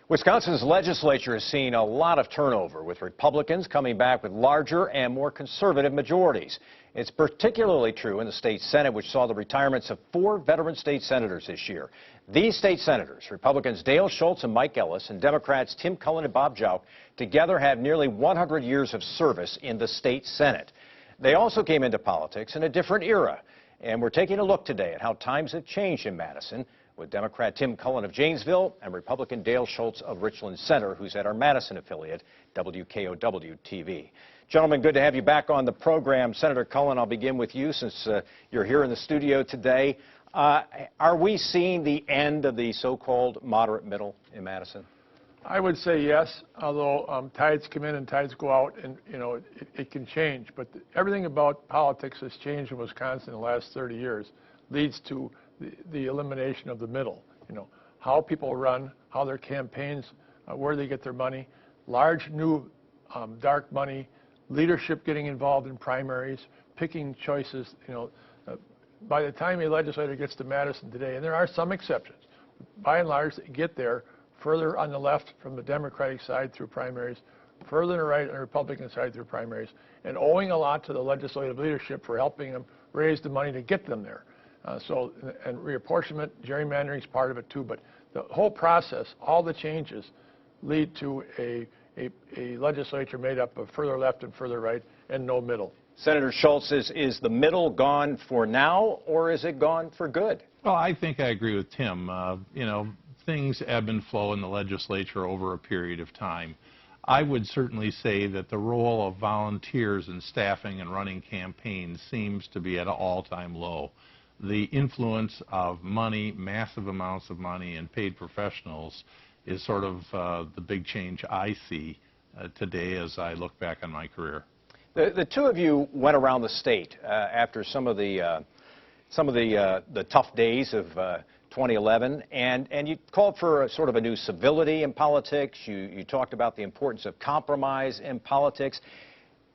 Wisconsin's legislature has seen a lot of turnover, with Republicans coming back with larger and more conservative majorities. It's particularly true in the state Senate, which saw the retirements of 4 veteran state senators this year. These state senators, Republicans Dale Schultz and Mike Ellis, and Democrats Tim Cullen and Bob Jauch, together have nearly 100 years of service in the state Senate. They also came into politics in a different era, and we're taking a look today at how times have changed in Madison, with Democrat Tim Cullen of Janesville and Republican Dale Schultz of Richland Center, who's at our Madison affiliate, WKOW-TV. Gentlemen, good to have you back on the program. Senator Cullen, I'll begin with you since you're here in the studio today. Are we seeing the end of the so-called moderate middle in Madison? I would say yes, although tides come in and tides go out, and it can change. But everything about politics has changed in Wisconsin in the last 30 years, leads to the elimination of the middle. How people run, how their campaigns, where they get their money, large new dark money, leadership getting involved in primaries, picking choices. By the time a legislator gets to Madison today, and there are some exceptions, by and large they get there further on the left from the Democratic side through primaries, further on the right on the Republican side through primaries, and owing a lot to the legislative leadership for helping them raise the money to get them there. And reapportionment, gerrymandering is part of it too, but the whole process, all the changes lead to a legislature made up of further left and further right and no middle. Senator Schultz, is the middle gone for now, or is it gone for good? Well, I think I agree with Tim. Things ebb and flow in the legislature over a period of time. I would certainly say that the role of volunteers in staffing and running campaigns seems to be at an all-time low. The influence of money, massive amounts of money, and paid professionals is sort of the big change I see today as I look back on my career. The two of you went around the state after some of the tough days of 2011, and you called for a sort of a new civility in politics. You talked about the importance of compromise in politics.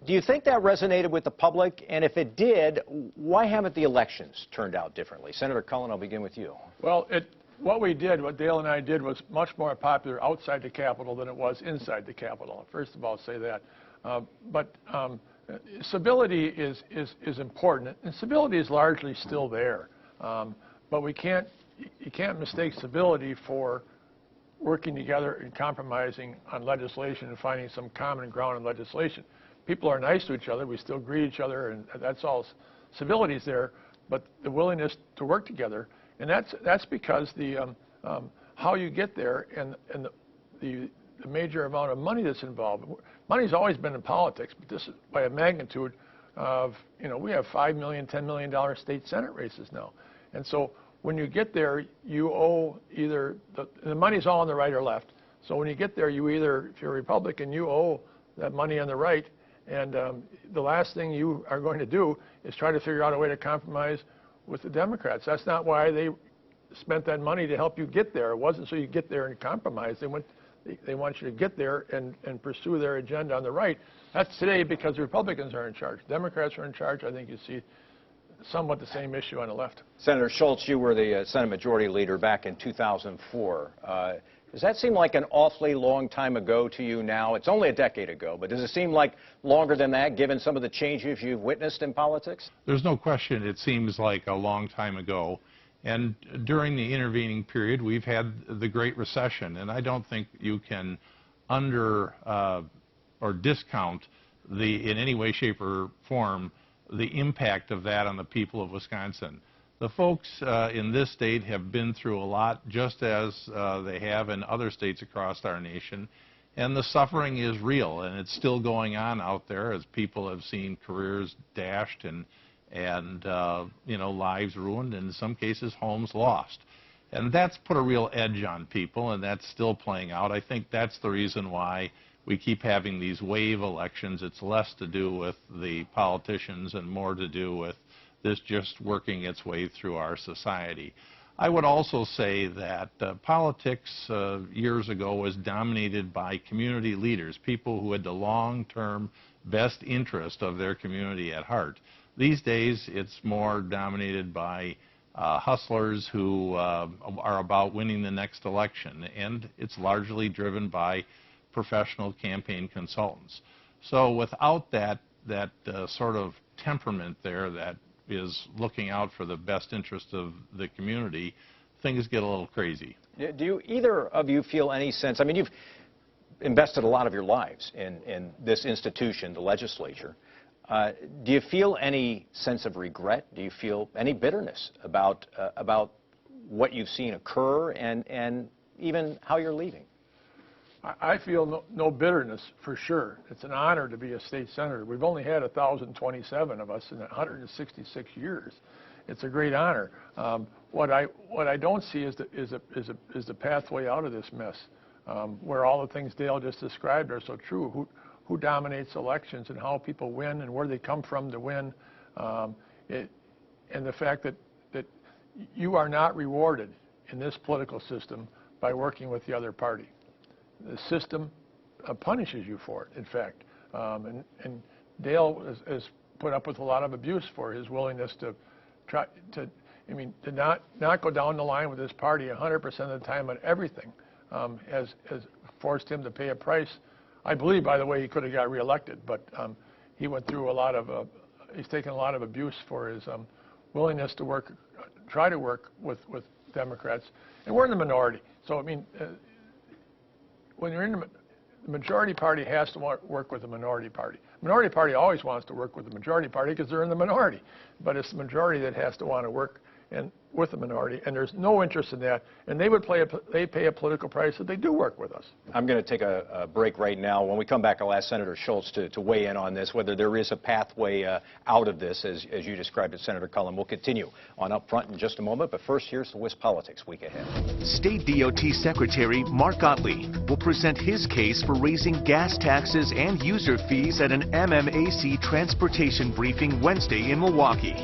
Do you think that resonated with the public? And if it did, why haven't the elections turned out differently? Senator Cullen, I'll begin with you. Well, what Dale and I did was much more popular outside the Capitol than it was inside the Capitol. First of all, I'll say that. But civility is important, and civility is largely still there. But you can't mistake civility for working together and compromising on legislation and finding some common ground in legislation. People are nice to each other. We still greet each other, and that's all. Civility is there, but the willingness to work together, and that's because how you get there and the major amount of money that's involved. Money's always been in politics, but this is by a magnitude of we have $5 million, $10 million state Senate races now, and so when you get there, you owe either the money's all on the right or left. So when you get there, you either, if you're a Republican, you owe that money on the right. And the last thing you are going to do is try to figure out a way to compromise with the Democrats. That's not why they spent that money to help you get there. It wasn't so you get there and compromise. They want you to get there and pursue their agenda on the right. That's today because the Republicans are in charge. Democrats are in charge. I think you see somewhat the same issue on the left. Senator Schultz, you were the Senate Majority Leader back in 2004. Does that seem like an awfully long time ago to you now? It's only a decade ago, but does it seem like longer than that, given some of the changes you've witnessed in politics? There's no question it seems like a long time ago. And during the intervening period, we've had the Great Recession, and I don't think you can or discount in any way, shape, or form the impact of that on the people of Wisconsin. The folks in this state have been through a lot, just as they have in other states across our nation, and the suffering is real, and it's still going on out there as people have seen careers dashed and lives ruined, and in some cases homes lost. And that's put a real edge on people, and that's still playing out. I think that's the reason why we keep having these wave elections. It's less to do with the politicians and more to do with this just working its way through our society. I would also say that politics years ago was dominated by community leaders, people who had the long-term best interest of their community at heart. These days, it's more dominated by hustlers who are about winning the next election, and it's largely driven by professional campaign consultants. So without that sort of temperament there that is looking out for the best interest of the community, things get a little crazy. Do you, either of you, feel any sense? I mean, you've invested a lot of your lives in this institution, the legislature. Do you feel any sense of regret? Do you feel any bitterness about what you've seen occur and even how you're leaving? I feel no bitterness, for sure. It's an honor to be a state senator. We've only had 1,027 of us in 166 years. It's a great honor. What I don't see is the pathway out of this mess, where all the things Dale just described are so true. Who dominates elections and how people win and where they come from to win, and the fact that you are not rewarded in this political system by working with the other party. The system punishes you for it, in fact. And Dale has put up with a lot of abuse for his willingness to try to, to not go down the line with his party 100% of the time on everything, has forced him to pay a price. I believe, by the way, he could have got reelected, but he went through a lot of, he's taken a lot of abuse for his willingness to try to work with Democrats. And we're in the minority. So, when you're in the majority party has to work with the minority party. The minority party always wants to work with the majority party because they're in the minority. But it's the majority that has to want to work with the minority, and there's no interest in that. And they pay a political price if they do work with us. I'm going to take a break right now. When we come back, I'll ask Senator Schultz to weigh in on this, whether there is a pathway out of this, as you described it, Senator Cullum. We'll continue on Up Front in just a moment, but first, here's the WIS Politics Week Ahead. State DOT Secretary Mark Gottlieb will present his case for raising gas taxes and user fees at an MMAC transportation briefing Wednesday in Milwaukee.